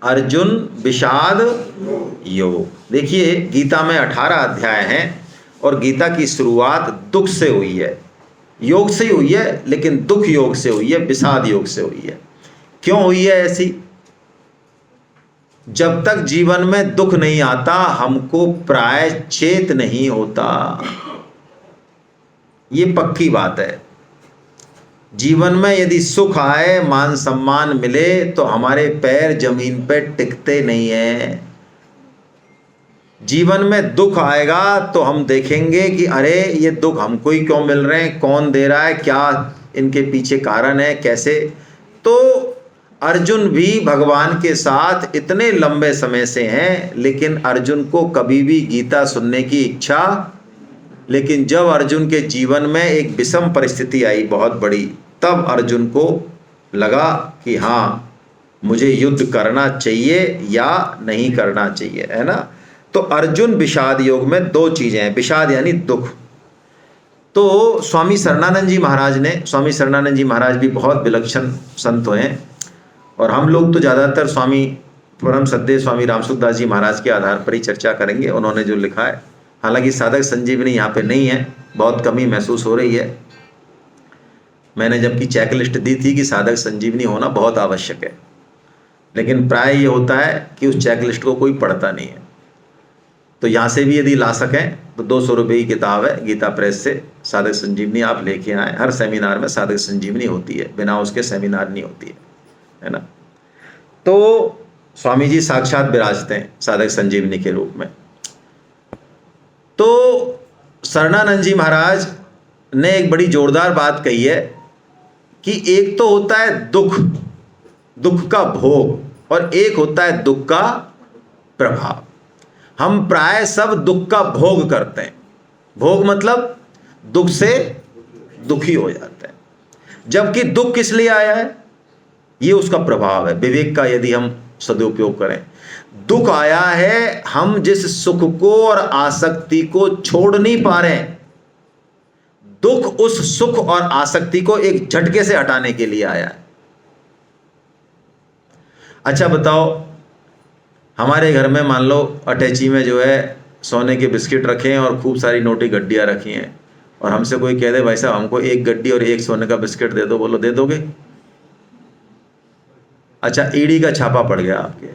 अर्जुन विषाद योग। देखिए गीता में 18 अध्याय हैं और गीता की शुरुआत दुख से हुई है, योग से ही हुई है, लेकिन दुख योग से हुई है, विषाद योग से हुई है। क्यों हुई है ऐसी? जब तक जीवन में दुख नहीं आता हमको प्रायश्चित नहीं होता, ये पक्की बात है। जीवन में यदि सुख आए, मान सम्मान मिले, तो हमारे पैर जमीन पे टिकते नहीं है। जीवन में दुख आएगा तो हम देखेंगे कि अरे ये दुख हमको ही क्यों मिल रहे हैं, कौन दे रहा है, क्या इनके पीछे कारण है, कैसे। तो अर्जुन भी भगवान के साथ इतने लंबे समय से हैं, लेकिन अर्जुन को कभी भी गीता सुनने की इच्छा, लेकिन जब अर्जुन के जीवन में एक विषम परिस्थिति आई बहुत बड़ी, तब अर्जुन को लगा कि हाँ मुझे युद्ध करना चाहिए या नहीं करना चाहिए, है ना। तो अर्जुन विषाद योग में दो चीजें हैं, विषाद यानी दुख। तो स्वामी शरणानंद जी महाराज ने, स्वामी शरणानंद जी महाराज भी बहुत विलक्षण संत हैं, और हम लोग तो ज़्यादातर स्वामी परम सद्य स्वामी रामसुखदास जी महाराज के आधार पर ही चर्चा करेंगे, उन्होंने जो लिखा है। हालांकि साधक संजीवनी यहाँ पे नहीं है, बहुत कमी महसूस हो रही है। मैंने जबकि चेकलिस्ट दी थी कि साधक संजीवनी होना बहुत आवश्यक है, लेकिन प्राय ये होता है कि उस चेकलिस्ट को कोई पढ़ता नहीं है। तो यहाँ से भी यदि ला सकें तो 200 रुपये की किताब है गीता प्रेस से, साधक संजीवनी आप लेके आएँ। हर सेमिनार में साधक संजीवनी होती है, बिना उसके सेमिनार नहीं होती है ना। तो स्वामी जी साक्षात विराजते हैं साधक संजीवनी के रूप में। तो शरणानंद जी महाराज ने एक बड़ी जोरदार बात कही है कि एक तो होता है दुख, दुख का भोग, और एक होता है दुख का प्रभाव। हम प्राय सब दुख का भोग करते हैं। भोग मतलब दुख से दुखी हो जाते हैं, जबकि दुख किस लिए आया है, ये उसका प्रभाव है। विवेक का यदि हम सदुपयोग करें, दुख आया है हम जिस सुख को और आसक्ति को छोड़ नहीं पा रहे हैं। दुख उस सुख और आसक्ति को एक झटके से हटाने के लिए आया है। अच्छा बताओ, हमारे घर में मान लो अटैची में जो है सोने के बिस्किट रखे हैं और खूब सारी नोटी गड्डियां रखी हैं, और हमसे कोई कह दे भाई साहब हमको एक गड्डी और एक सोने का बिस्किट दे दो, बोलो दे दोगे? अच्छा ईडी का छापा पड़ गया आपके,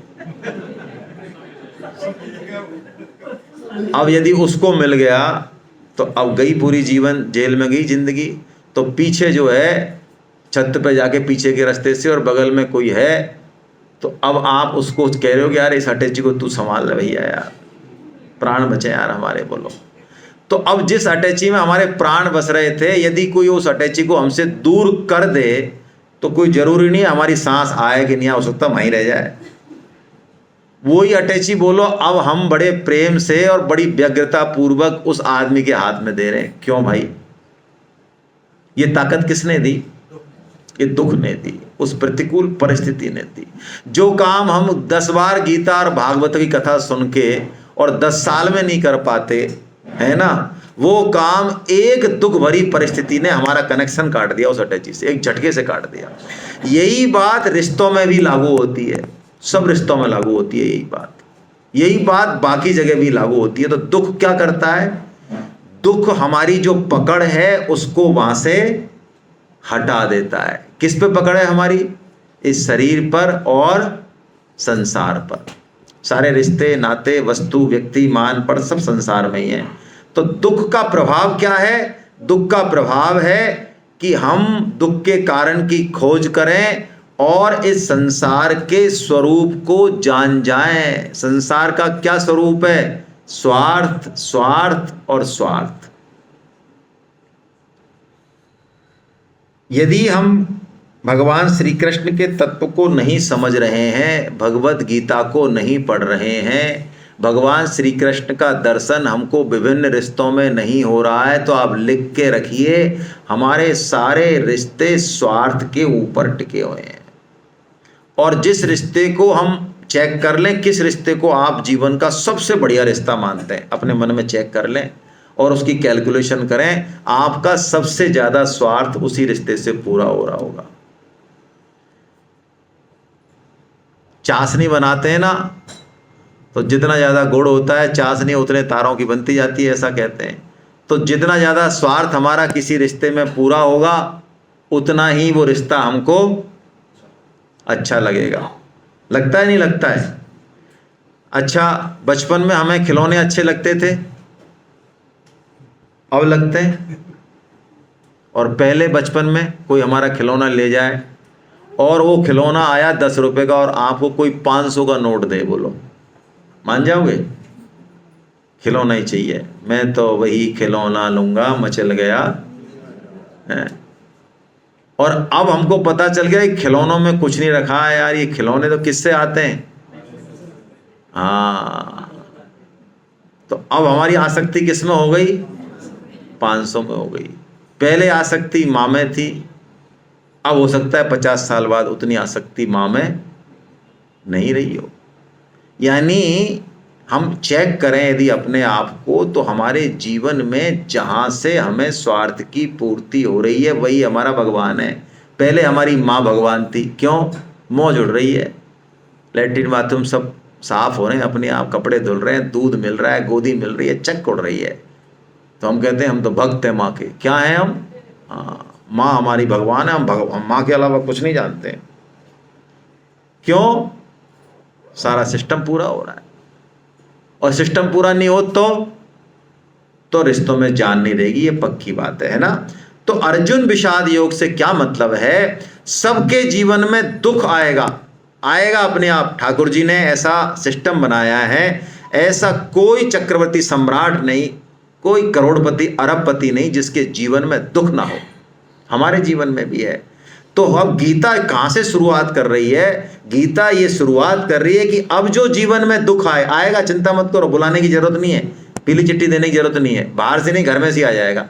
अब यदि उसको मिल गया तो अब गई पूरी जीवन, जेल में गई जिंदगी। तो पीछे जो है छत पे जाके पीछे के रास्ते से, और बगल में कोई है, तो अब आप उसको कह रहे हो कि यार इस अटैची को तू संभाल ले भैया, यार प्राण बचे यार हमारे, बोलो। तो अब जिस अटैची में हमारे प्राण बस रहे थे, यदि कोई उस अटैची को हमसे दूर कर दे तो कोई जरूरी नहीं हमारी सांस आए कि नहीं आ, हो सकता वहीं रह जाए। वही अटैची बोलो अब हम बड़े प्रेम से और बड़ी व्यग्रता पूर्वक उस आदमी के हाथ में दे रहे हैं। क्यों भाई? ये ताकत किसने दी? ये दुख ने दी, उस प्रतिकूल परिस्थिति ने दी। जो काम हम 10 बार गीता और भागवत की कथा सुन के और 10 साल में नहीं कर पाते, है ना, वो काम एक दुख भरी परिस्थिति ने हमारा कनेक्शन काट दिया, उस अटैची से एक झटके से काट दिया। यही बात रिश्तों में भी लागू होती है, सब रिश्तों में लागू होती है यही बात बाकी जगह भी लागू होती है। तो दुख क्या करता है? दुख हमारी जो पकड़ है उसको वहां से हटा देता है। किस पे पकड़ है हमारी? इस शरीर पर और संसार पर। सारे रिश्ते नाते वस्तु व्यक्ति मान पर सब संसार में ही है। तो दुख का प्रभाव क्या है? दुख का प्रभाव है कि हम दुख के कारण की खोज करें और इस संसार के स्वरूप को जान जाएं। संसार का क्या स्वरूप है? स्वार्थ, स्वार्थ और स्वार्थ। यदि हम भगवान श्री कृष्ण के तत्व को नहीं समझ रहे हैं, भगवत गीता को नहीं पढ़ रहे हैं, भगवान श्री कृष्ण का दर्शन हमको विभिन्न रिश्तों में नहीं हो रहा है, तो आप लिख के रखिए हमारे सारे रिश्ते स्वार्थ के ऊपर टिके हुए हैं। और जिस रिश्ते को हम चेक कर लें, किस रिश्ते को आप जीवन का सबसे बढ़िया रिश्ता मानते हैं, अपने मन में चेक कर लें और उसकी कैलकुलेशन करें, आपका सबसे ज्यादा स्वार्थ उसी रिश्ते से पूरा हो रहा होगा। चाशनी बनाते हैं ना, तो जितना ज़्यादा गुड़ होता है चाशनी उतने तारों की बनती जाती है, ऐसा कहते हैं। तो जितना ज़्यादा स्वार्थ हमारा किसी रिश्ते में पूरा होगा उतना ही वो रिश्ता हमको अच्छा लगेगा। लगता है नहीं लगता है? अच्छा, बचपन में हमें खिलौने अच्छे लगते थे, अब लगते हैं? और पहले बचपन में कोई हमारा खिलौना ले जाए और वो खिलौना आया 10 रुपए का और आपको कोई 500 का नोट दे, बोलो मान जाओगे? खिलौना ही चाहिए, मैं तो वही खिलौना लूंगा, मचल गया है। और अब हमको पता चल गया कि खिलौनों में कुछ नहीं रखा है यार, ये खिलौने तो किससे आते हैं? हाँ, तो अब हमारी आसक्ति किस में हो गई? 500 में हो गई। पहले आसक्ति माँ में थी, अब हो सकता है 50 साल बाद उतनी आसक्ति माँ में नहीं रही हो। यानी हम चेक करें यदि अपने आप को, तो हमारे जीवन में जहाँ से हमें स्वार्थ की पूर्ति हो रही है वही हमारा भगवान है। पहले हमारी माँ भगवान थी, क्यों? मौज उड़ रही है, लैट्रिन बाथरूम सब साफ हो रहे हैं, अपने आप कपड़े धुल रहे हैं, दूध मिल रहा है, गोदी मिल रही है, चक उड़ रही है, तो हम कहते हैं हम तो भक्त हैं माँ के। क्या हैं हम? माँ हमारी भगवान है, हम माँ के अलावा कुछ नहीं जानते। क्यों? सारा सिस्टम पूरा हो रहा है, और सिस्टम पूरा नहीं हो तो रिश्तों में जान नहीं रहेगी, ये पक्की बात है ना। तो अर्जुन विषाद योग से क्या मतलब है? सबके जीवन में दुख आएगा, आएगा अपने आप। ठाकुर जी ने ऐसा सिस्टम बनाया है, ऐसा कोई चक्रवर्ती सम्राट नहीं, कोई करोड़पति अरबपति नहीं जिसके जीवन में दुख ना हो। हमारे जीवन में भी है। तो अब गीता कहाँ से शुरुआत कर रही है? गीता ये शुरुआत कर रही है कि अब जो जीवन में दुख आएगा, चिंता मत करो, बुलाने की जरूरत नहीं है, पीली चिट्ठी देने की जरूरत नहीं है, बाहर से नहीं घर में से आ जाएगा,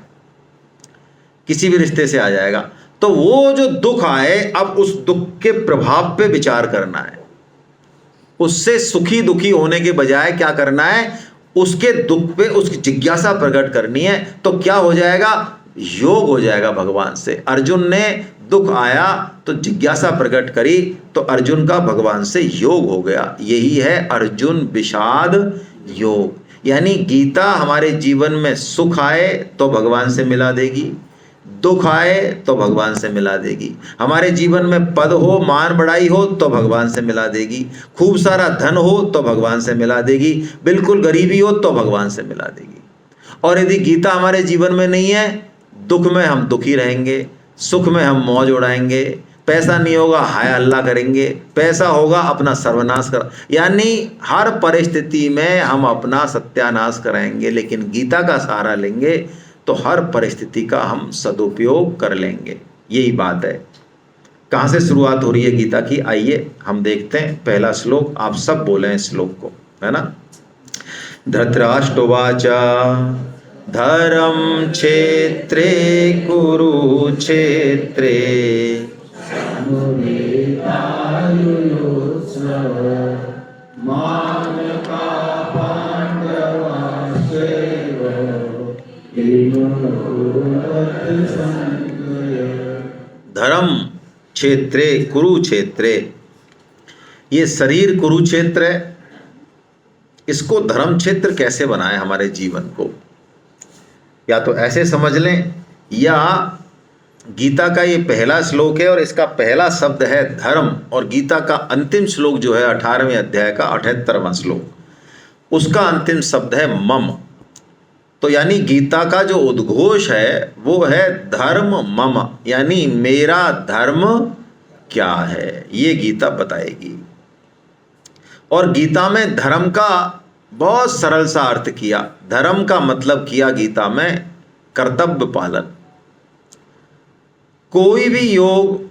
किसी भी रिश्ते से आ जाएगा। तो वो जो दुख आए, अब उस दुख के प्रभाव पे विचार करना है, उससे सुखी दुखी होने के बजाय क्या करना है? उसके दुख पे उसकी जिज्ञासा प्रकट करनी है। तो क्या हो जाएगा? योग हो जाएगा भगवान से। अर्जुन ने दुख आया तो जिज्ञासा प्रकट करी, तो अर्जुन का भगवान से योग हो गया। यही है अर्जुन विषाद योग। यानी गीता हमारे जीवन में सुख आए तो भगवान से मिला देगी, दुख आए तो भगवान से मिला देगी। हमारे जीवन में पद हो, मान बढ़ाई हो तो भगवान से मिला देगी, खूब सारा धन हो तो भगवान से मिला देगी, बिल्कुल गरीबी हो तो भगवान से मिला देगी। और यदि गीता हमारे जीवन में नहीं है, दुख में हम दुखी रहेंगे, सुख में हम मौज उड़ाएंगे, पैसा नहीं होगा हाय अल्लाह करेंगे, पैसा होगा अपना सर्वनाश कर, यानी हर परिस्थिति में हम अपना सत्यानाश कराएंगे। लेकिन गीता का सहारा लेंगे तो हर परिस्थिति का हम सदुपयोग कर लेंगे। यही बात है। कहाँ से शुरुआत हो रही है गीता की? आइए हम देखते हैं पहला श्लोक। आप सब बोले हैं श्लोक को, है ना। धृतराष्ट्रोवाच धर्म क्षेत्रे कुरुक्षेत्रे धर्म क्षेत्रे कुरुक्षेत्रे, ये शरीर कुरुक्षेत्र है, इसको धर्म क्षेत्र कैसे बनाए हमारे जीवन को? या तो ऐसे समझ लें, या गीता का ये पहला श्लोक है और इसका पहला शब्द है धर्म, और गीता का अंतिम श्लोक जो है 18वें अध्याय का 78वां श्लोक, उसका अंतिम शब्द है मम। तो यानी गीता का जो उद्घोष है वो है धर्म मम, यानी मेरा धर्म क्या है, ये गीता बताएगी। और गीता में धर्म का बहुत सरल सा अर्थ किया। धर्म का मतलब किया गीता में कर्तव्य पालन। कोई भी योग,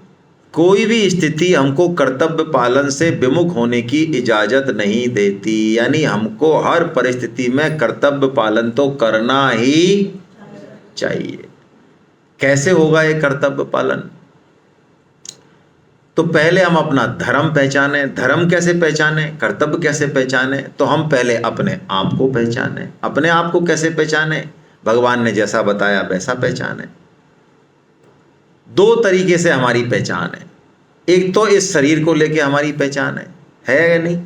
कोई भी स्थिति हमको कर्तव्य पालन से विमुख होने की इजाजत नहीं देती। यानी हमको हर परिस्थिति में कर्तव्य पालन तो करना ही चाहिए। कैसे होगा ये कर्तव्य पालन? तो पहले हम अपना धर्म पहचाने। धर्म कैसे पहचाने, कर्तव्य कैसे पहचाने? तो हम पहले अपने आप को पहचाने। अपने आप को कैसे पहचाने? भगवान ने जैसा बताया वैसा पहचाने। दो तरीके से हमारी पहचान है। एक तो इस शरीर को लेके हमारी पहचान है, है या नहीं?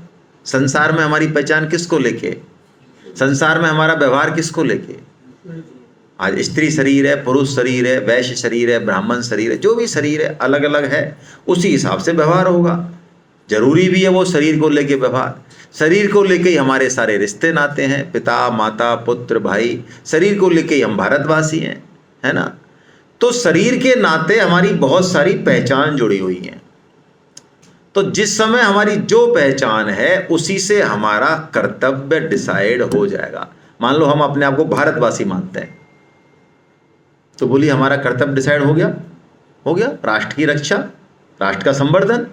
संसार में हमारी पहचान किसको लेके? संसार में हमारा व्यवहार किसको लेके? आज स्त्री शरीर है, पुरुष शरीर है, वैश्य शरीर है, ब्राह्मण शरीर है, जो भी शरीर है अलग अलग है, उसी हिसाब से व्यवहार होगा। जरूरी भी है वो शरीर को लेके व्यवहार। शरीर को लेके ही हमारे सारे रिश्ते नाते हैं, पिता माता पुत्र भाई, शरीर को लेके ही हम भारतवासी हैं, है ना। तो शरीर के नाते हमारी बहुत सारी पहचान जुड़ी हुई है। तो जिस समय हमारी जो पहचान है उसी से हमारा कर्तव्य डिसाइड हो जाएगा। मान लो हम अपने आप को भारतवासी मानते हैं, तो बोलिए हमारा कर्तव्य डिसाइड हो गया? हो गया। राष्ट्र की रक्षा, राष्ट्र का संवर्धन,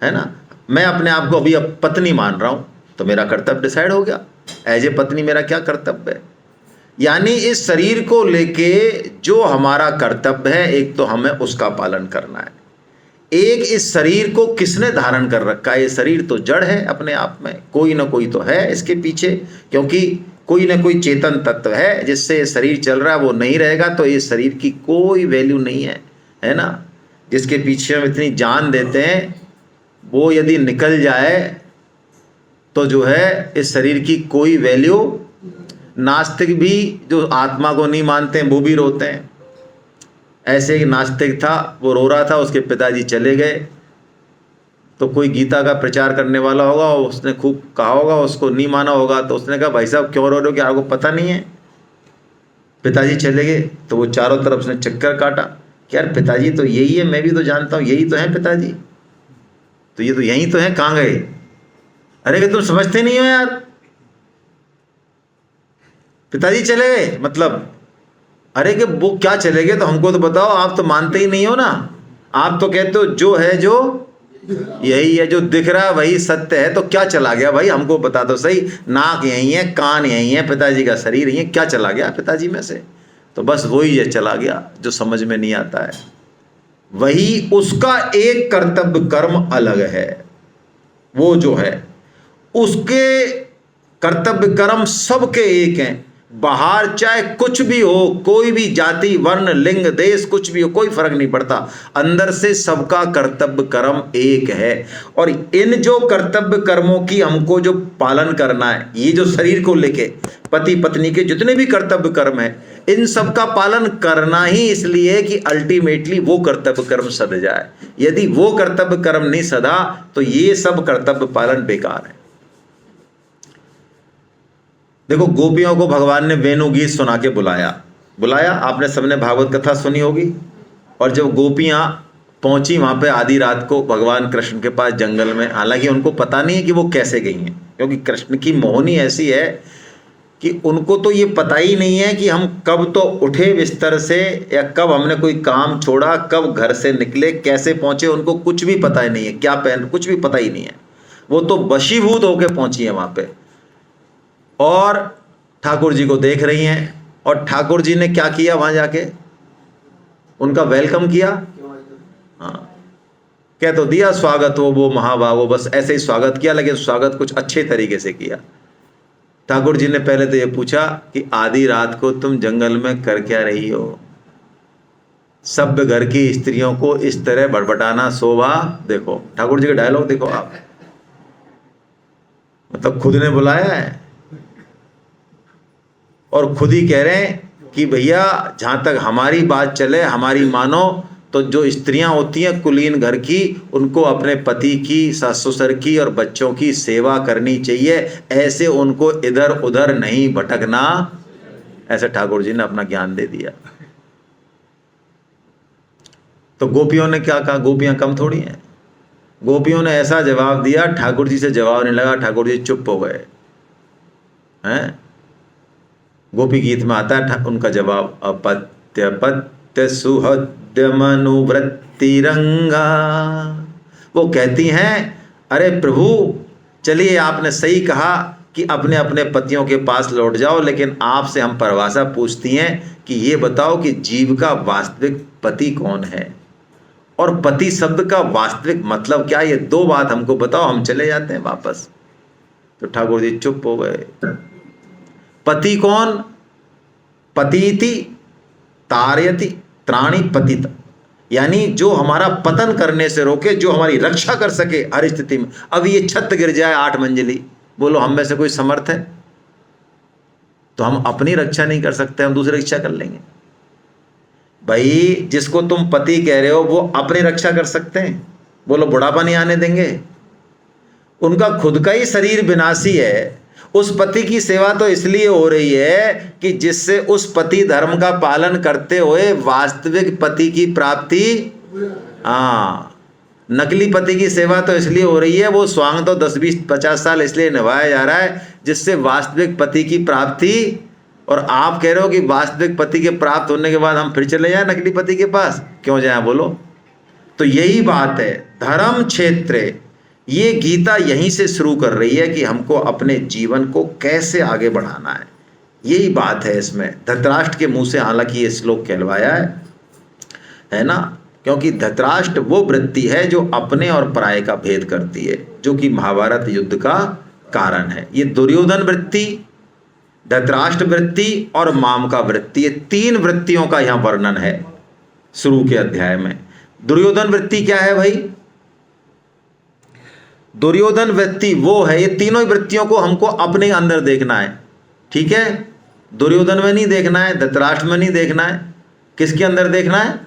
है ना। मैं अपने आप को अभी अब पत्नी मान रहा हूं, तो मेरा कर्तव्य डिसाइड हो गया। एज ए पत्नी मेरा क्या कर्तव्य है? यानी इस शरीर को लेके जो हमारा कर्तव्य है, एक तो हमें उसका पालन करना है। एक, इस शरीर को किसने धारण कर रखा है? ये शरीर तो जड़ है अपने आप में, कोई ना कोई तो है इसके पीछे, क्योंकि कोई ना कोई चेतन तत्व है जिससे ये शरीर चल रहा है। वो नहीं रहेगा तो ये शरीर की कोई वैल्यू नहीं है, है ना। जिसके पीछे हम इतनी जान देते हैं, वो यदि निकल जाए तो जो है इस शरीर की कोई वैल्यू। नास्तिक भी जो आत्मा को नहीं मानते हैं वो भी रोते हैं। ऐसे एक नास्तिक था, वो रो रहा था, उसके पिताजी चले गए, तो कोई गीता का प्रचार करने वाला होगा, उसने खूब कहा होगा, उसको नहीं माना होगा, तो उसने कहा भाई साहब क्यों रो रहे हो, क्या आपको पता नहीं है? पिताजी चले गए तो वो चारों तरफ उसने चक्कर काटा कि यार पिताजी तो यही है, मैं भी तो जानता हूँ यही तो है पिताजी, तो ये तो यही तो है, कहाँ गए? अरे कि तुम समझते नहीं हो यार, पिताजी चले गए मतलब। अरे कि वो क्या चले गए, तो हमको तो बताओ, आप तो मानते ही नहीं हो ना। आप तो कहते हो जो है जो यही है, जो दिख रहा है वही सत्य है, तो क्या चला गया भाई हमको बता दो सही। नाक यही है, कान यही है, पिताजी का शरीर यही है, क्या चला गया पिताजी में से? तो बस वही है चला गया जो समझ में नहीं आता है। वही उसका एक कर्तव्य कर्म अलग है, वो जो है उसके कर्तव्य कर्म सबके एक हैं। बाहर चाहे कुछ भी हो, कोई भी जाति वर्ण लिंग देश कुछ भी हो, कोई फर्क नहीं पड़ता, अंदर से सबका कर्तव्य कर्म एक है। और इन जो कर्तव्य कर्मों की हमको जो पालन करना है, ये जो शरीर को लेके पति पत्नी के जितने भी कर्तव्य कर्म है, इन सब का पालन करना ही इसलिए कि अल्टीमेटली वो कर्तव्य कर्म सध जाए। यदि वो कर्तव्य कर्म नहीं सधा तो ये सब कर्तव्य पालन बेकार है। देखो, गोपियों को भगवान ने वेणु गीत सुना के बुलाया। आपने सबने भागवत कथा सुनी होगी। और जब गोपियां पहुंची वहां पे आधी रात को भगवान कृष्ण के पास जंगल में, हालांकि उनको पता नहीं है कि वो कैसे गई हैं, क्योंकि कृष्ण की मोहनी ऐसी है कि उनको तो ये पता ही नहीं है कि हम कब तो उठे बिस्तर से, या कब हमने कोई काम छोड़ा, कब घर से निकले, कैसे पहुंचे, उनको कुछ भी पता ही नहीं है, क्या पहन, कुछ भी पता ही नहीं है। वो तो वशीभूत होकर पहुंची है वहां पे, और ठाकुर जी को देख रही हैं। और ठाकुर जी ने क्या किया वहां जाके? उनका वेलकम किया। हाँ, कह तो दिया स्वागत हो वो महाभागो, बस ऐसे ही स्वागत किया, लेकिन स्वागत कुछ अच्छे तरीके से किया। ठाकुर जी ने पहले तो ये पूछा कि आधी रात को तुम जंगल में कर क्या रही हो? सभ्य घर की स्त्रियों को इस तरह बड़बड़ाना शोभा? देखो ठाकुर जी का डायलॉग देखो आप, मतलब खुद ने बुलाया है और खुद ही कह रहे हैं कि भैया जहाँ तक हमारी बात चले, हमारी मानो, तो जो स्त्रियां होती हैं कुलीन घर की, उनको अपने पति की, सास ससुर की और बच्चों की सेवा करनी चाहिए, ऐसे उनको इधर उधर नहीं भटकना। ऐसे ठाकुर जी ने अपना ज्ञान दे दिया। तो गोपियों ने क्या कहा? गोपियां कम थोड़ी हैं। गोपियों ने ऐसा जवाब दिया, ठाकुर जी से जवाब नहीं लगा, ठाकुर जी चुप हो गए हैं। गोपी गीत में आता है उनका जवाब, अपत्य पत्य सुहृद्य मनुवृत्ति रंगा। वो कहती हैं, अरे प्रभु चलिए आपने सही कहा कि अपने अपने पतियों के पास लौट जाओ, लेकिन आपसे हम परिभाषा पूछती हैं कि ये बताओ कि जीव का वास्तविक पति कौन है, और पति शब्द का वास्तविक मतलब क्या? ये दो बात हमको बताओ, हम चले जाते हैं वापस। तो ठाकुर जी चुप हो गए। पति कौन? पतिति तारयति त्राणी पतित, यानी जो हमारा पतन करने से रोके, जो हमारी रक्षा कर सके हर स्थिति में। अब ये छत गिर जाए 8 मंजिली, बोलो हम में से कोई समर्थ है? तो हम अपनी रक्षा नहीं कर सकते, हम दूसरी रक्षा कर लेंगे। भाई जिसको तुम पति कह रहे हो वो अपनी रक्षा कर सकते हैं? बोलो बुढ़ापा नहीं आने देंगे? उनका खुद का ही शरीर विनाशी है। उस पति की सेवा तो इसलिए हो रही है कि जिससे उस पति धर्म का पालन करते हुए वास्तविक पति की प्राप्ति। नकली पति की सेवा तो इसलिए हो रही है, वो स्वांग तो 10 20 50 साल इसलिए निभाया जा रहा है जिससे वास्तविक पति की प्राप्ति। और आप कह रहे हो कि वास्तविक पति के प्राप्त होने के बाद हम फिर चले जाएं नकली पति के पास? क्यों जाएं बोलो? तो यही बात है, धर्म क्षेत्र, ये गीता यहीं से शुरू कर रही है कि हमको अपने जीवन को कैसे आगे बढ़ाना है। यही बात है इसमें। धृतराष्ट्र के मुंह से हालांकि ये श्लोक कहलवाया है ना, क्योंकि धृतराष्ट्र वो वृत्ति है जो अपने और पराये का भेद करती है, जो कि महाभारत युद्ध का कारण है। ये दुर्योधन वृत्ति, धृतराष्ट्र वृत्ति और मामका वृत्ति, ये 3 वृत्तियों का यहाँ वर्णन है शुरू के अध्याय में। दुर्योधन वृत्ति क्या है भाई? दुर्योधन वृत्ति वो है, ये तीनों ही वृत्तियों को हमको अपने अंदर देखना है, ठीक है? दुर्योधन में नहीं देखना है, धृतराष्ट्र में नहीं देखना है, किसके अंदर देखना है?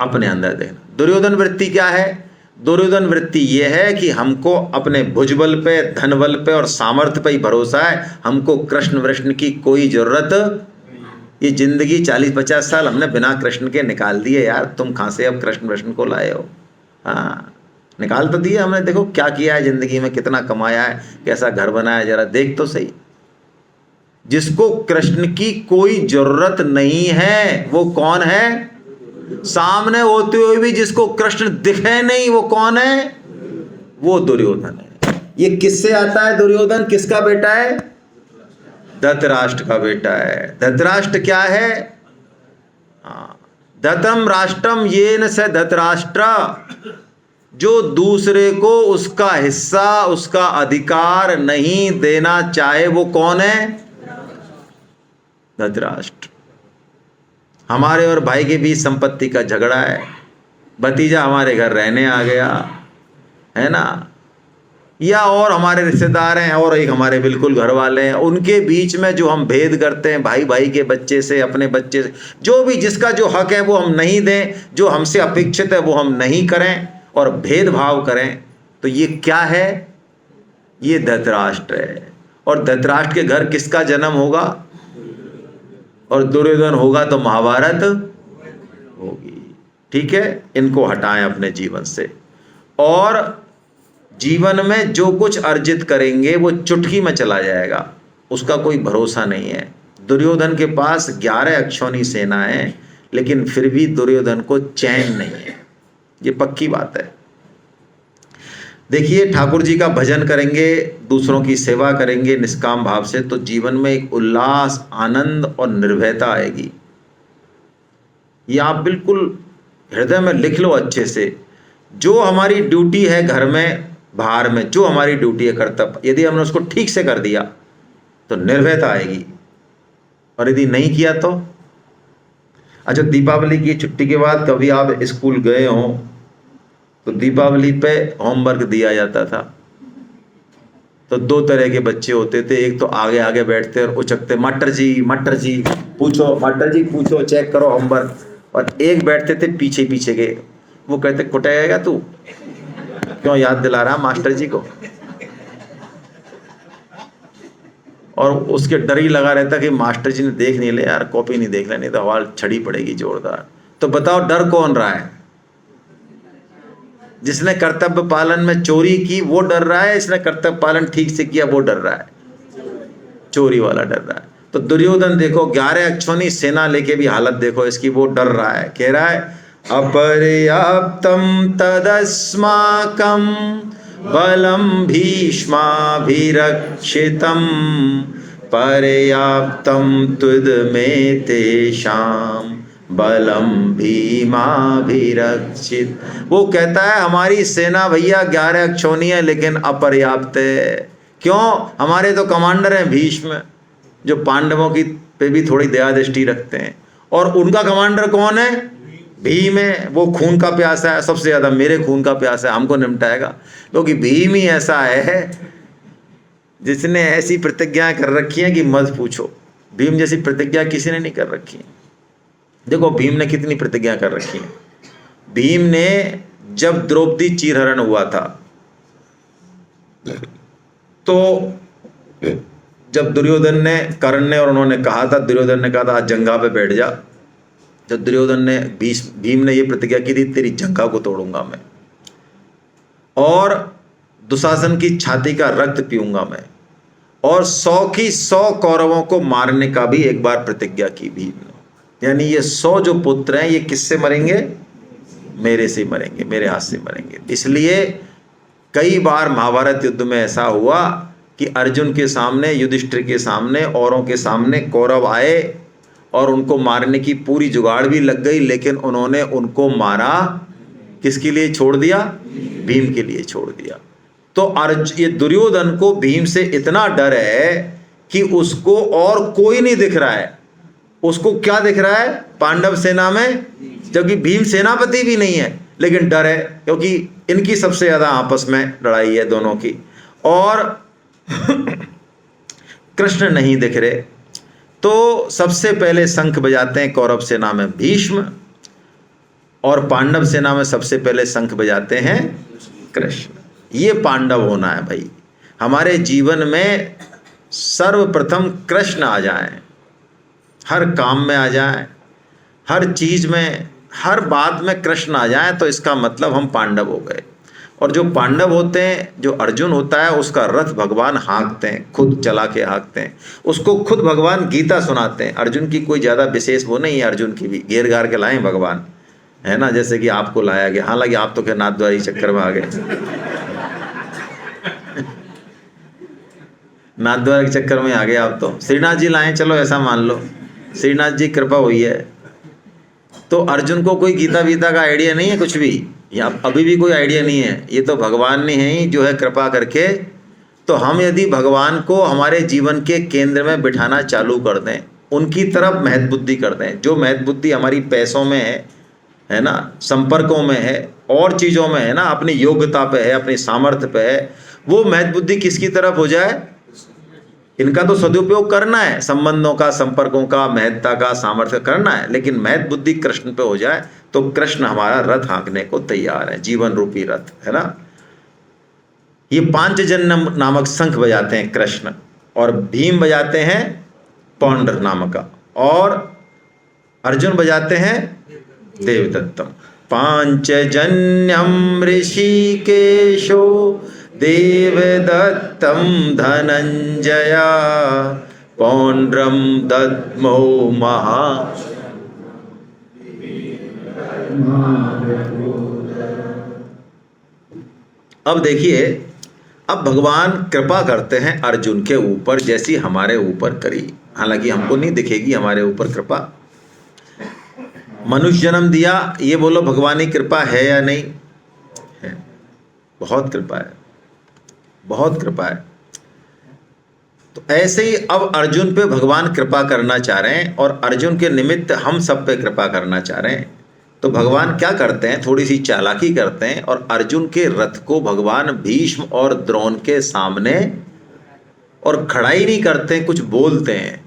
अपने अंदर देखना। दुर्योधन वृत्ति क्या है? दुर्योधन वृत्ति ये है कि हमको अपने भुजबल पे, धनबल पे और सामर्थ्य पे ही भरोसा है, हमको कृष्ण वृष्ण की कोई जरूरत। ये जिंदगी 40-50 साल हमने बिना कृष्ण के निकाल दिए यार, तुम कहाँ से अब कृष्ण वृष्ण को लाए हो? हाँ, निकाल तो दिया हमने। देखो क्या किया है जिंदगी में, कितना कमाया है, कैसा घर बनाया, जरा देख तो सही। जिसको कृष्ण की कोई जरूरत नहीं है वो कौन है? सामने होते हुए भी जिसको कृष्ण दिखे नहीं वो कौन है? वो दुर्योधन है। ये किससे आता है दुर्योधन? किसका बेटा है? धृतराष्ट्र का बेटा है। धृतराष्ट्र क्या है? धतम राष्ट्रम येन स धृतराष्ट्र, जो दूसरे को उसका हिस्सा, उसका अधिकार नहीं देना चाहे वो कौन है? धृतराष्ट्र। हमारे और भाई के बीच संपत्ति का झगड़ा है, भतीजा हमारे घर रहने आ गया है ना, या और हमारे रिश्तेदार हैं और एक हमारे बिल्कुल घर वाले हैं, उनके बीच में जो हम भेद करते हैं, भाई भाई के बच्चे से, अपने बच्चे से, जो भी जिसका जो हक है वो हम नहीं दें, जो हमसे अपेक्षित है वो हम नहीं करें और भेदभाव करें, तो ये क्या है? ये धृतराष्ट्र है। और धृतराष्ट्र के घर किसका जन्म होगा? और दुर्योधन होगा तो महाभारत होगी, ठीक है? इनको हटाएं अपने जीवन से। और जीवन में जो कुछ अर्जित करेंगे वो चुटकी में चला जाएगा, उसका कोई भरोसा नहीं है। दुर्योधन के पास 11 अक्षौणी सेना है, लेकिन फिर भी दुर्योधन को चैन नहीं है, ये पक्की बात है। देखिए, ठाकुर जी का भजन करेंगे, दूसरों की सेवा करेंगे निष्काम भाव से, तो जीवन में एक उल्लास, आनंद और निर्भयता आएगी। ये आप बिल्कुल हृदय में लिख लो अच्छे से। जो हमारी ड्यूटी है घर में, बाहर में, जो हमारी ड्यूटी है, कर्तव्य, यदि हमने उसको ठीक से कर दिया तो निर्भयता आएगी, और यदि नहीं किया तो। अच्छा, दीपावली की छुट्टी के बाद कभी आप स्कूल गए हो तो दीपावली पे होमवर्क दिया जाता था, तो 2 तरह के बच्चे होते थे। एक तो आगे आगे बैठते और उचकते, मास्टर जी पूछो, मास्टर जी पूछो, चेक करो होमवर्क। और एक बैठते थे पीछे पीछे के, वो कहते कुटाएगा तू, क्यों याद दिला रहा मास्टर जी को? और उसके डर ही लगा रहता कि मास्टर जी ने देख नहीं ले यार, कॉपी नहीं देख ले, नहीं तो हवा छड़ी पड़ेगी जोरदार। तो बताओ डर कौन रहा है? जिसने कर्तव्य पालन में चोरी की वो डर रहा है, इसने कर्तव्य पालन ठीक से किया वो डर रहा है? चोरी वाला डर रहा है। तो दुर्योधन देखो 11 अक्षौणी सेना लेके भी हालत देखो इसकी, वो डर रहा है, कह रहा है अपर्याप्तम तदस्माकं बलम भीष्माभिरक्षितम पर्याप्तम तुद में तेषाम बलम भीमाभिरक्षित। वो कहता है हमारी सेना भैया 11 अक्षौणी है लेकिन अपर्याप्त है। क्यों? हमारे तो कमांडर हैं भीष्म, जो पांडवों की पे भी थोड़ी दया दृष्टि रखते हैं, और उनका कमांडर कौन है? भीम है वो खून का प्यासा है, सबसे ज्यादा मेरे खून का प्यासा है, हमको निपटाएगा। क्योंकि भीम ही ऐसा है जिसने ऐसी प्रतिज्ञाएं कर रखी हैं कि मत पूछो। भीम जैसी प्रतिज्ञा किसी ने नहीं कर रखी है। देखो भीम ने कितनी प्रतिज्ञा कर रखी है। भीम ने जब द्रौपदी चीरहरण हुआ था, तो जब दुर्योधन ने, कर्ण ने और उन्होंने कहा था, दुर्योधन ने कहा था आज जंगा पे बैठ जा। जब दुर्योधन ने, भीम ने ये प्रतिज्ञा की थी तेरी जंगा को तोड़ूंगा मैं, और दुशासन की छाती का रक्त पीऊंगा मैं, और 100 की 100 कौरवों को मारने का भी एक बार प्रतिज्ञा की भीम ने। यानी ये 100 जो पुत्र हैं ये किससे मरेंगे? मेरे से मरेंगे, मेरे हाथ से मरेंगे। इसलिए कई बार महाभारत युद्ध में ऐसा हुआ कि अर्जुन के सामने, युधिष्ठिर के सामने, औरों के सामने कौरव आए और उनको मारने की पूरी जुगाड़ भी लग गई, लेकिन उन्होंने उनको मारा किसके लिए छोड़ दिया? भीम के लिए छोड़ दिया। तो ये दुर्योधन को भीम से इतना डर है कि उसको और कोई नहीं दिख रहा है। उसको क्या दिख रहा है? पांडव सेना में, जबकि भीम सेनापति भी नहीं है, लेकिन डर है क्योंकि इनकी सबसे ज्यादा आपस में लड़ाई है दोनों की। और कृष्ण नहीं दिख रहे, तो सबसे पहले शंख बजाते हैं कौरव सेना में भीष्म, और पांडव सेना में सबसे पहले शंख बजाते हैं कृष्ण। ये पांडव होना है भाई। हमारे जीवन में सर्वप्रथम कृष्ण आ जाएं, हर काम में आ जाएं, हर चीज में, हर बात में कृष्ण आ जाएं, तो इसका मतलब हम पांडव हो गए। और जो पांडव होते हैं, जो अर्जुन होता है, उसका रथ भगवान हाँकते हैं, खुद चला के हाँकते हैं, उसको खुद भगवान गीता सुनाते हैं। अर्जुन की कोई ज़्यादा विशेष वो नहीं है, अर्जुन की भी घेर घार के लाए भगवान, है ना, जैसे कि आपको लाया गया। हालांकि आप तो क्या नाथद्वारी चक्कर में आ गए, नाथद्वारा के चक्कर में आ गए आप तो। श्रीनाथ जी लाए, चलो ऐसा मान लो श्रीनाथ जी कृपा हुई है। तो अर्जुन को कोई गीता वीता का आइडिया नहीं है कुछ भी, या अभी भी कोई आइडिया नहीं है। ये तो भगवान ने ही जो है कृपा करके। तो हम यदि भगवान को हमारे जीवन के केंद्र में बिठाना चालू कर दें, उनकी तरफ महत्व बुद्धि कर दें, जो महत्व बुद्धि हमारी पैसों में है ना, संपर्कों में है, और चीज़ों में है ना, अपनी योग्यता पे है, अपनी सामर्थ्य पे है, वो महत्व बुद्धि किसकी तरफ हो जाए? इनका तो सदुपयोग करना है, संबंधों का, संपर्कों का, महत्ता का, सामर्थ्य करना है, लेकिन महत्व बुद्धि कृष्ण पे हो जाए तो कृष्ण हमारा रथ हाँकने को तैयार है, जीवन रूपी रथ, है ना। ये पांचजन्य नामक शंख बजाते हैं कृष्ण, और भीम बजाते हैं पौंड्र नामक का, और अर्जुन बजाते हैं देवदत्तम। पांचजन्यम ऋषिकेशो देवदत्तं धनंजया पौंड्रम दद्मो महा। अब देखिए, अब भगवान कृपा करते हैं अर्जुन के ऊपर, जैसी हमारे ऊपर करी। हालांकि हमको नहीं दिखेगी हमारे ऊपर कृपा। मनुष्य जन्म दिया, ये बोलो भगवान की कृपा है या नहीं है? बहुत कृपा है, बहुत कृपा है। तो ऐसे ही अब अर्जुन पे भगवान कृपा करना चाह रहे हैं, और अर्जुन के निमित्त हम सब पे कृपा करना चाह रहे हैं। तो भगवान क्या करते हैं? थोड़ी सी चालाकी करते हैं, और अर्जुन के रथ को भगवान भीष्म और द्रोण के सामने, और खड़ा ही नहीं करते, कुछ बोलते हैं।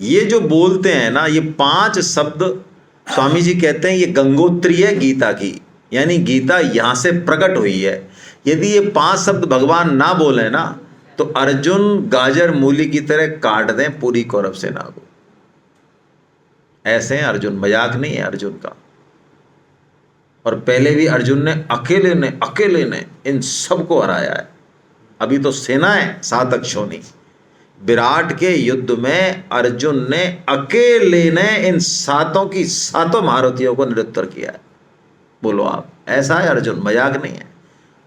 ये जो बोलते हैं ना, ये 5 शब्द स्वामी जी कहते हैं ये गंगोत्री है गीता की, यानी गीता यहाँ से प्रकट हुई है। यदि ये 5 शब्द भगवान ना बोले ना, तो अर्जुन गाजर मूली की तरह काट दें पूरी कौरव सेना को। ऐसे हैं अर्जुन, मजाक नहीं है अर्जुन का। और पहले भी अर्जुन ने अकेले ने इन सबको हराया है। अभी तो सेना है 7 अक्षौनी। विराट के युद्ध में अर्जुन ने अकेले ने इन 7 की 7 महारथियों को निरुत्तर किया है। बोलो आप, ऐसा है अर्जुन, मजाक नहीं है।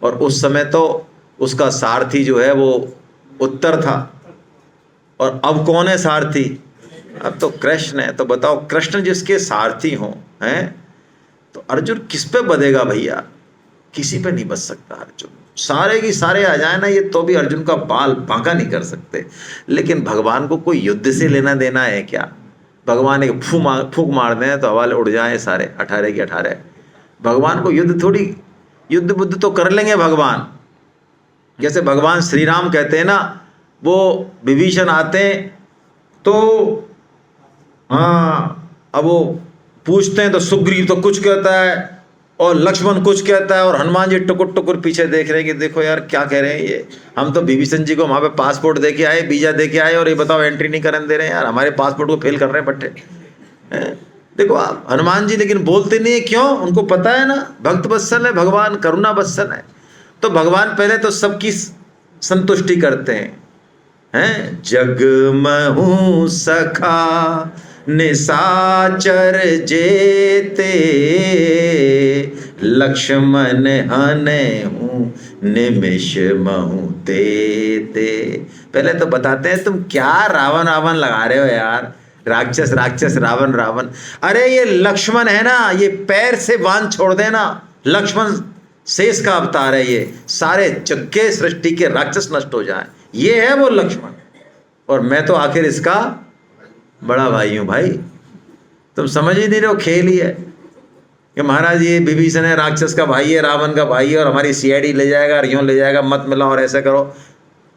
और उस समय तो उसका सारथी जो है वो उत्तर था, और अब कौन है सारथी? अब तो कृष्ण है। तो बताओ, कृष्ण जिसके सारथी हों, हैं, तो अर्जुन किस पे बधेगा भैया? किसी पे नहीं बच सकता अर्जुन। सारे की सारे आ जाए ना ये, तो भी अर्जुन का बाल बांका नहीं कर सकते। लेकिन भगवान को कोई युद्ध से लेना देना है क्या? भगवान एक फूंक मार दें तो हवाले उड़ जाए सारे 18 के 18। भगवान को युद्ध थोड़ी, युद्ध बुद्ध तो कर लेंगे भगवान। जैसे भगवान श्री राम कहते हैं ना, वो विभीषण आते हैं तो हाँ, अब वो पूछते हैं तो सुग्रीव तो कुछ कहता है और लक्ष्मण कुछ कहता है और हनुमान जी टुकुर टुकुर पीछे देख रहे हैं कि देखो यार क्या कह रहे हैं ये। हम तो विभीषण जी को वहाँ पे पासपोर्ट दे के आए, वीजा दे के आए, और ये बताओ एंट्री नहीं करने दे रहे हैं यार, हमारे पासपोर्ट को फेल कर रहे हैं बट्टे। देखो आप हनुमान जी लेकिन बोलते नहीं है, क्यों? उनको पता है ना भक्त वत्सल है भगवान, करुणा वत्सल है। तो भगवान पहले तो सबकी संतुष्टि करते हैं। जग महु सखा निशाचर जेते, लक्ष्मण हने हूँ निमिष महु तेते। पहले तो बताते हैं तुम क्या रावण रावण लगा रहे हो यार, राक्षस राक्षस रावण रावण। अरे ये लक्ष्मण है ना, ये पैर से बांध छोड़ देना, लक्ष्मण शेष का अवतार है, ये सारे जगह सृष्टि के राक्षस नष्ट हो जाए, ये है वो लक्ष्मण। और मैं तो आखिर इसका बड़ा भाई हूं भाई। तुम समझ ही नहीं रहे हो, खेल ही है कि महाराज ये विभीषण है, राक्षस का भाई है, रावण का भाई है, और हमारी सीआईडी ले जाएगा, रियों ले जाएगा, मत मिलाओ और ऐसा करो।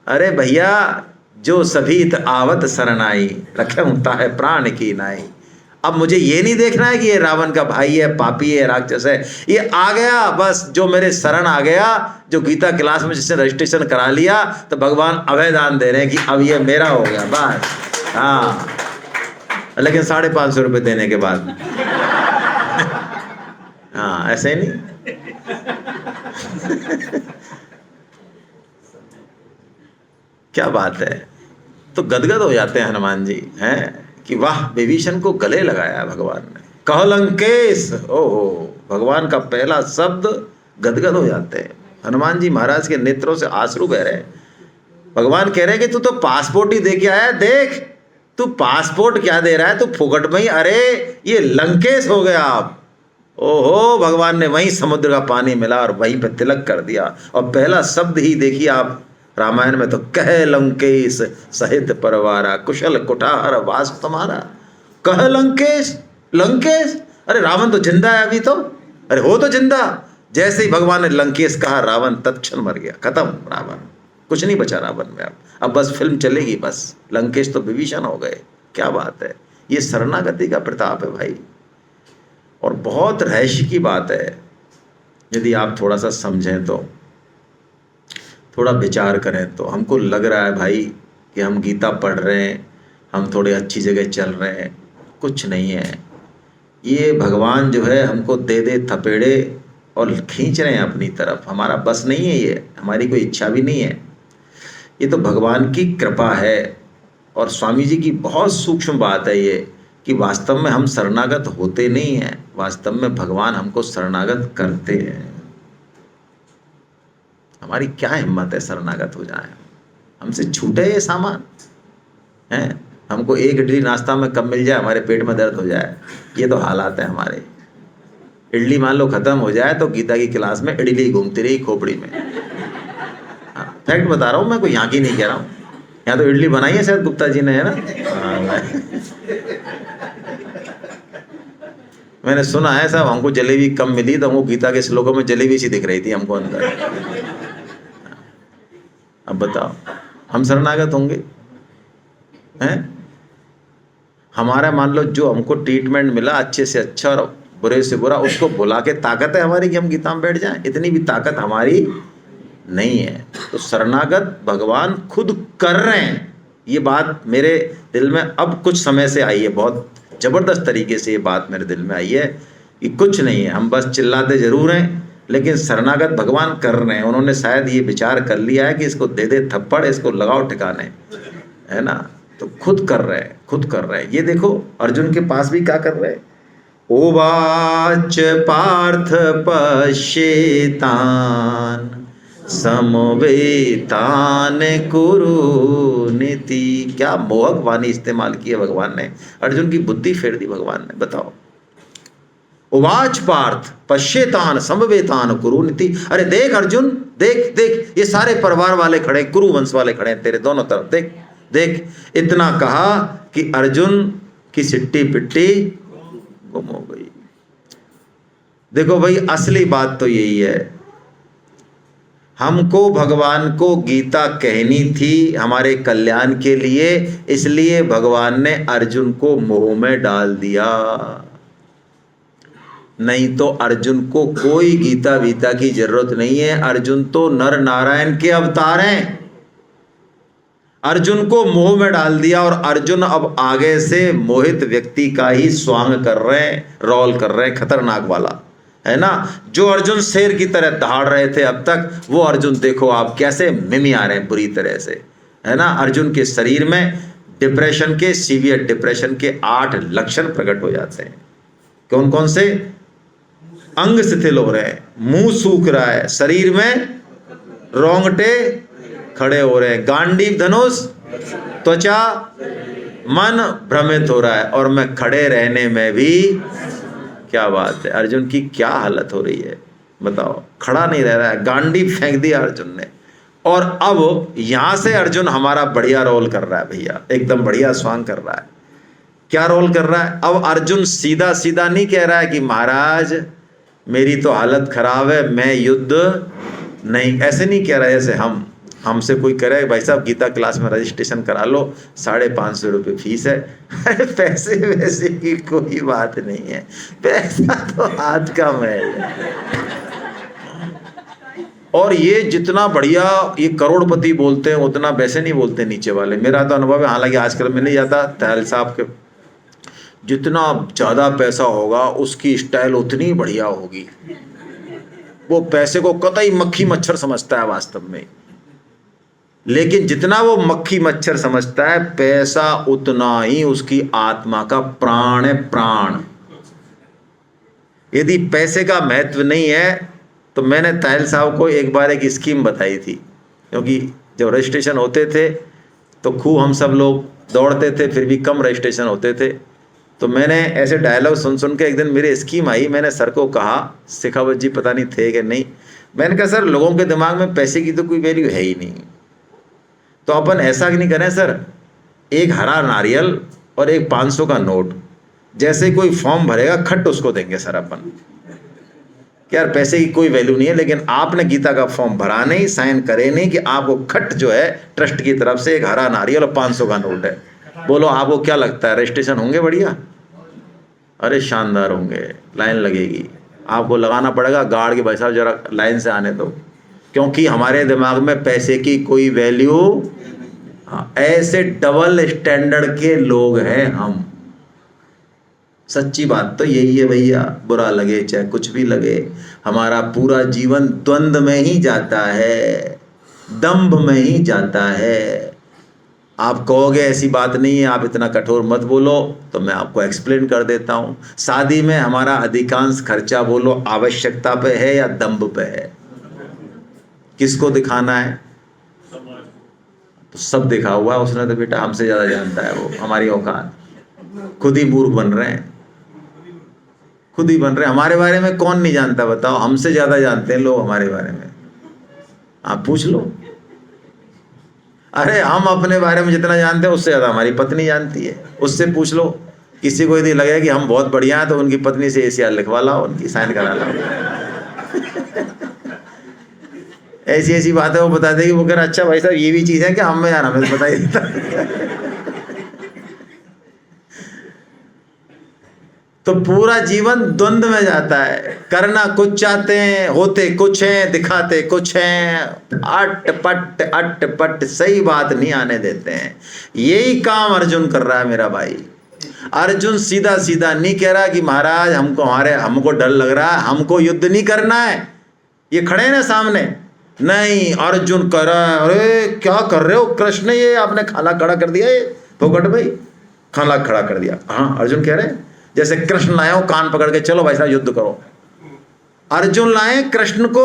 अरे भैया, जो सभी आवत शरणाई, रखता है प्राण की नाई। अब मुझे ये नहीं देखना है कि ये रावण का भाई है, पापी है, राक्षस है, ये आ गया बस, जो मेरे शरण आ गया, जो गीता क्लास में जिसने रजिस्ट्रेशन करा लिया, तो भगवान अभयदान दे रहे हैं कि अब ये मेरा हो गया बस। हाँ, लेकिन 550 रुपये देने के बाद। हाँ, ऐसे ही नहीं। क्या बात है। तो गदगद हो जाते हैं हनुमान जी हैं कि वाह, विभीषण को गले लगाया भगवान ने। कह लंकेश, ओहो, भगवान का पहला शब्द, गदगद हो जाते हैं हनुमान जी महाराज के नेत्रों से आंसू बह रहे हैं। भगवान कह रहे हैं कि तू तो पासपोर्ट ही दे के आया, देख तू पासपोर्ट क्या दे रहा है, तू फुकट में ही, अरे ये लंकेश हो गया आप। ओहो, भगवान ने वहीं समुद्र का पानी मिला और वहीं पे तिलक कर दिया। और पहला शब्द ही देखिए आप रामायण में, तो कह लंकेश सहित परवारा, कुशल कुठार वास तुम्हारा। कह लंकेश, लंकेश, अरे रावण तो जिंदा है अभी तो, अरे हो तो जिंदा। जैसे ही भगवान ने लंकेश कहा, रावण तत्क्षण मर गया, खत्म रावण, कुछ नहीं बचा रावण में। अब बस फिल्म चलेगी बस, लंकेश तो विभीषण हो गए। क्या बात है, ये शरणागति का प्रताप है भाई। और बहुत रहस्य की बात है, यदि आप थोड़ा सा समझें तो, थोड़ा विचार करें तो हमको लग रहा है भाई कि हम गीता पढ़ रहे हैं, हम थोड़े अच्छी जगह चल रहे हैं, कुछ नहीं है। ये भगवान जो है हमको दे दे थपेड़े और खींच रहे हैं अपनी तरफ, हमारा बस नहीं है, ये हमारी कोई इच्छा भी नहीं है, ये तो भगवान की कृपा है। और स्वामी जी की बहुत सूक्ष्म बात है ये, कि वास्तव में हम शरणागत होते नहीं हैं, वास्तव में भगवान हमको शरणागत करते हैं। हमारी क्या हिम्मत है शरणागत हो जाए, हमसे छूटे ये सामान हैं। हमको एक इडली नाश्ता में कब मिल जाए, हमारे पेट में दर्द हो जाए, ये तो हालात है हमारे। इडली मान लो खत्म हो जाए तो गीता की क्लास में इडली घूमती रही खोपड़ी में। फैक्ट बता रहा हूँ मैं, कोई यहाँ की नहीं कह रहा हूँ, यहाँ तो इडली बनाई है शायद गुप्ता जी ने, है ना। मैंने सुना है साहब, हमको जलेबी कम मिली तो हमको गीता के श्लोकों में जलेबी सी दिख रही थी हमको अंदर। अब बताओ, हम शरणागत होंगे हैं? हमारा मान लो जो हमको ट्रीटमेंट मिला अच्छे से अच्छा और बुरे से बुरा, उसको भुला के ताकत है हमारी कि हम गीता में बैठ जाएं? इतनी भी ताकत हमारी नहीं है। तो शरणागत भगवान खुद कर रहे हैं। ये बात मेरे दिल में अब कुछ समय से आई है, बहुत ज़बरदस्त तरीके से ये बात मेरे दिल में आई है कि कुछ नहीं है, हम बस चिल्लाते ज़रूर हैं लेकिन शरणागत भगवान कर रहे हैं। उन्होंने शायद ये विचार कर लिया है कि इसको दे दे थप्पड़, इसको लगाओ ठिकाने, है ना। तो खुद कर रहे हैं, खुद कर रहे हैं। ये देखो अर्जुन के पास भी क्या कर रहे हैं। उवाच पार्थ पश्येतान् समवेतान कुरु नीति। क्या मोहक वाणी इस्तेमाल की है भगवान ने, अर्जुन की बुद्धि फेर दी भगवान ने। बताओ, उवाच पार्थ पश्येतान समवेतान कुरु नीति। अरे देख अर्जुन, देख देख, ये सारे परिवार वाले खड़े, कुरु वंश वाले खड़े हैं तेरे दोनों तरफ, देख देख। इतना कहा कि अर्जुन कि सिट्टी पिट्टी गुम हो गई। देखो भाई, असली बात तो यही है, हमको भगवान को गीता कहनी थी हमारे कल्याण के लिए, इसलिए भगवान ने अर्जुन को मोह में डाल दिया। नहीं तो अर्जुन को कोई गीता वीता की जरूरत नहीं है। अर्जुन तो नर नारायण के अवतार हैं। अर्जुन को मोह में डाल दिया और अर्जुन अब आगे से मोहित व्यक्ति का ही स्वांग कर रहे हैं, रोल कर रहे हैं, खतरनाक वाला, है ना। जो अर्जुन शेर की तरह दहाड़ रहे थे अब तक, वो अर्जुन देखो आप कैसे मिमिया रहे हैं बुरी तरह से, है ना। अर्जुन के शरीर में डिप्रेशन के, सीवियर डिप्रेशन के 8 लक्षण प्रकट हो जाते हैं। कौन कौन से? अंग शिथिल हो रहे हैं, मुंह सूख रहा है, शरीर में रोंगटे खड़े हो रहे हैं, गांडीव धनुष, त्वचा, मन भ्रमित हो रहा है, और मैं खड़े रहने में भी, क्या बात है, अर्जुन की क्या हालत हो रही है बताओ, खड़ा नहीं रह रहा है, गांडीव फेंक दिया अर्जुन ने। और अब यहां से अर्जुन हमारा बढ़िया रोल कर रहा है भैया, एकदम बढ़िया स्वांग कर रहा है। क्या रोल कर रहा है? अब अर्जुन सीधा सीधा नहीं कह रहा है कि महाराज मेरी तो हालत खराब है, मैं युद्ध नहीं, ऐसे नहीं कह रहा है जैसे हमसे कोई करे भाई साहब गीता क्लास में रजिस्ट्रेशन करा लो, 550 रुपये फीस है। अरे पैसे वैसे की कोई बात नहीं है, पैसा तो हाथ का मैल है। और ये जितना बढ़िया ये करोड़पति बोलते हैं उतना वैसे नहीं बोलते नीचे वाले। मेरा तो अनुभव है, हालांकि आजकल में नहीं जाता, तहल साहब के जितना ज़्यादा पैसा होगा उसकी स्टाइल उतनी बढ़िया होगी। वो पैसे को कतई मक्खी मच्छर समझता है वास्तव में, लेकिन जितना वो मक्खी मच्छर समझता है, पैसा उतना ही उसकी आत्मा का प्राण है, प्राण। यदि पैसे का महत्व नहीं है तो मैंने ताहिल साहब को एक बार एक स्कीम बताई थी, क्योंकि जब रजिस्ट्रेशन होते थे तो खूब हम सब लोग दौड़ते थे, फिर भी कम रजिस्ट्रेशन होते थे। तो मैंने ऐसे डायलॉग सुन सुन के एक दिन मेरी स्कीम आई, मैंने सर को कहा, शेखावत जी पता नहीं थे कि नहीं, मैंने कहा सर लोगों के दिमाग में पैसे की तो कोई वैल्यू है ही नहीं, तो अपन ऐसा नहीं करें सर, एक हरा नारियल और एक 500 का नोट, जैसे कोई फॉर्म भरेगा खट उसको देंगे सर अपन। यार पैसे की कोई वैल्यू नहीं है, लेकिन आपने गीता का फॉर्म भरा नहीं, साइन करे नहीं, कि आपको खट जो है ट्रस्ट की तरफ से एक हरा नारियल और 500 का नोट है। बोलो आपको क्या लगता है रजिस्ट्रेशन होंगे बढ़िया? अरे शानदार होंगे, लाइन लगेगी, आपको लगाना पड़ेगा गार्ड के, भाई साहब जरा लाइन से आने दो, क्योंकि हमारे दिमाग में पैसे की कोई वैल्यू, ऐसे डबल स्टैंडर्ड के लोग हैं हम। सच्ची बात तो यही है भैया, बुरा लगे चाहे कुछ भी लगे, हमारा पूरा जीवन द्वंद्व में ही जाता है, दंभ में ही जाता है। आप कहोगे ऐसी बात नहीं है, आप इतना कठोर मत बोलो, तो मैं आपको एक्सप्लेन कर देता हूँ। शादी में हमारा अधिकांश खर्चा बोलो आवश्यकता पे है या दंभ पे है? किसको दिखाना है? तो सब दिखा हुआ है उसने, तो बेटा हमसे ज़्यादा जानता है वो, हमारी औकात। खुद ही मूर्ख बन रहे हैं, खुद ही बन रहे हैं। हमारे बारे में कौन नहीं जानता बताओ? हमसे ज़्यादा जानते हैं लोग हमारे बारे में, आप पूछ लो। अरे हम अपने बारे में जितना जानते हैं उससे ज़्यादा हमारी पत्नी जानती है, उससे पूछ लो। किसी को यदि लगे कि हम बहुत बढ़िया हैं तो उनकी पत्नी से ACR लिखवा लाओ, उनकी साइन करा लाओ। ऐसी ऐसी बातें वो बता देगी, वो कह रहा अच्छा भाई साहब ये भी चीज़ है क्या? हमें यार हमें तो पता ही नहीं था। तो पूरा जीवन द्वंद्व में जाता है, करना कुछ चाहते हैं, होते कुछ हैं, दिखाते कुछ हैं, अट पट सही बात नहीं आने देते हैं। यही काम अर्जुन कर रहा है मेरा भाई। अर्जुन सीधा सीधा नहीं कह रहा कि महाराज हमको डर लग रहा है, हमको युद्ध नहीं करना है, ये खड़े हैं ना सामने। नहीं, अर्जुन कह रहा है अरे क्या कर रहे हो कृष्ण, ये आपने खाला खड़ा कर दिया, ये फोकट भाई खाला खड़ा कर दिया। हाँ अर्जुन कह रहे हैं जैसे कृष्ण लाए हो कान पकड़ के, चलो भाई साहब युद्ध करो। अर्जुन लाए कृष्ण को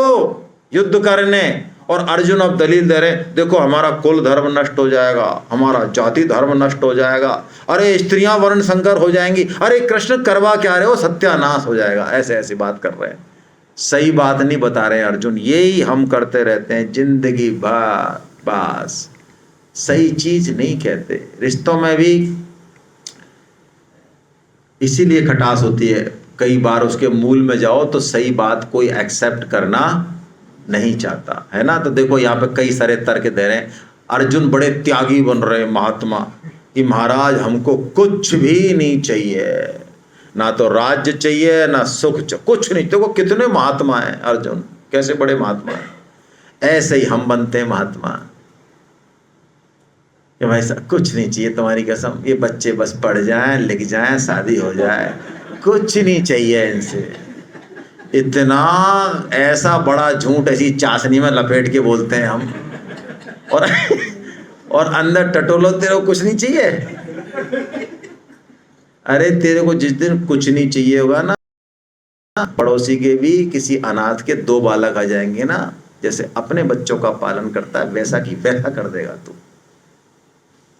युद्ध करने, और अर्जुन अब दलील दे रहे देखो हमारा कुल धर्म नष्ट हो जाएगा, हमारा जाति धर्म नष्ट हो जाएगा, अरे स्त्रियां वर्ण संकर हो जाएंगी, अरे कृष्ण करवा क्या रहे हो, सत्यानाश हो जाएगा, ऐसे ऐसी बात कर रहे हैं। सही बात नहीं बता रहे अर्जुन, यही हम करते रहते हैं जिंदगी भर, बस सही चीज नहीं कहते। रिश्तों में भी इसीलिए खटास होती है। कई बार उसके मूल में जाओ तो सही बात कोई एक्सेप्ट करना नहीं चाहता है ना। तो देखो यहाँ पे कई सारे तर्क दे रहे हैं। अर्जुन बड़े त्यागी बन रहे महात्मा कि महाराज हमको कुछ भी नहीं चाहिए, ना तो राज्य चाहिए ना सुख चाहिए, कुछ नहीं। देखो कितने महात्मा हैं अर्जुन, कैसे बड़े महात्मा हैं। ऐसे ही हम बनते हैं महात्मा कि भाई साहब कुछ नहीं चाहिए तुम्हारी कसम, ये बच्चे बस पढ़ जाएं लिख जाएं शादी हो जाए, कुछ नहीं चाहिए इनसे। इतना ऐसा बड़ा झूठ ऐसी चाशनी में लपेट के बोलते हैं हम, और अंदर टटोलो तेरे को कुछ नहीं चाहिए। अरे तेरे को जिस दिन कुछ नहीं चाहिए होगा ना, पड़ोसी के भी किसी अनाथ के 2 बालक आ जाएंगे ना, जैसे अपने बच्चों का पालन करता है वैसा की वैसा कर देगा तू।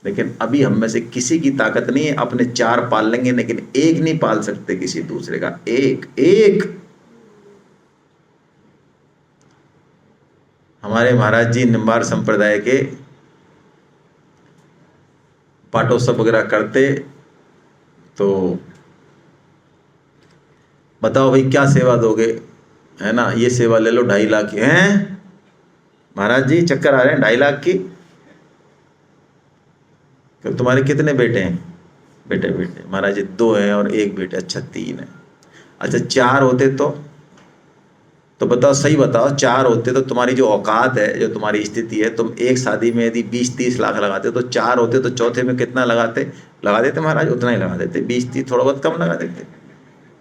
लेकिन अभी हम में से किसी की ताकत नहीं है, अपने 4 पाल लेंगे लेकिन एक नहीं पाल सकते किसी दूसरे का। एक हमारे महाराज जी निम्बार संप्रदाय के पाठोत्सव वगैरह करते तो बताओ भाई क्या सेवा दोगे, है ना, ये सेवा ले लो 2.5 लाख की। हैं महाराज जी चक्कर आ रहे हैं 2.5 लाख की। तो तुम्हारे कितने बेटे हैं? बेटे महाराज जी 2 हैं और 1 बेटे। अच्छा 3 है। अच्छा 4 होते तो बताओ, सही बताओ, 4 होते तो तुम्हारी जो औकात है, जो तुम्हारी स्थिति है, तुम एक शादी में यदि 20-30 लाख लगाते तो 4 होते तो चौथे में कितना लगा देते महाराज? उतना ही लगा देते, 20-30 थोड़ा बहुत कम लगा देते।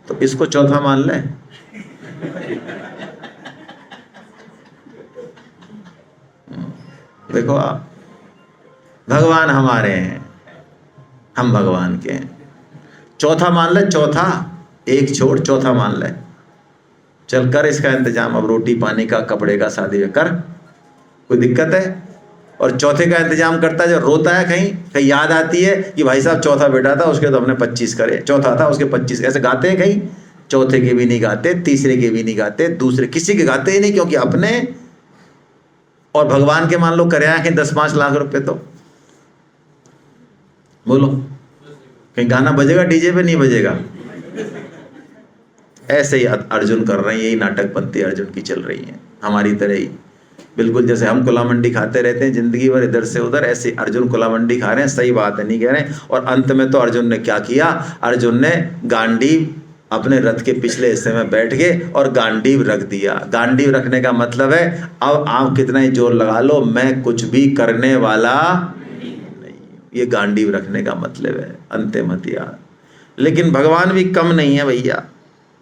तो इसको चौथा मान लें। देखो आप, भगवान हमारे हैं, हम भगवान के हैं। चौथा मान ले, चौथा, एक छोड़, चौथा मान ले। चल कर इसका इंतजाम, अब रोटी पानी का, कपड़े का, शादी का कर, कोई दिक्कत है? और चौथे का इंतजाम करता है, जो रोता है कहीं याद आती है कि भाई साहब चौथा बेटा था उसके तो हमने 25 करे, चौथा था उसके 25, ऐसे गाते हैं कहीं? चौथे के भी नहीं गाते, तीसरे के भी नहीं गाते, दूसरे किसी के गाते ही नहीं, क्योंकि अपने और भगवान के मान लो करे आए 10-5 लाख रुपए। तो बोलो कहीं गाना बजेगा डीजे पे? नहीं बजेगा। ऐसे ही अर्जुन कर रहे हैं, यही नाटक बनती अर्जुन की चल रही है हमारी तरह ही। बिल्कुल जैसे हम कुला मंडी खाते रहते हैं जिंदगी भर इधर से उधर, ऐसे अर्जुन कुला मंडी खा रहे हैं। सही बात है, नहीं कह रहे हैं। और अंत में तो अर्जुन ने क्या किया? अर्जुन ने गांडीव अपने रथ के पिछले हिस्से में बैठ गए और गांडीव रख दिया। गांडीव रखने का मतलब है अब आप कितना ही जोर लगा लो, मैं कुछ भी करने वाला नहीं। ये गांडीव रखने का मतलब है, अंतिम हथियार। लेकिन भगवान भी कम नहीं है भैया।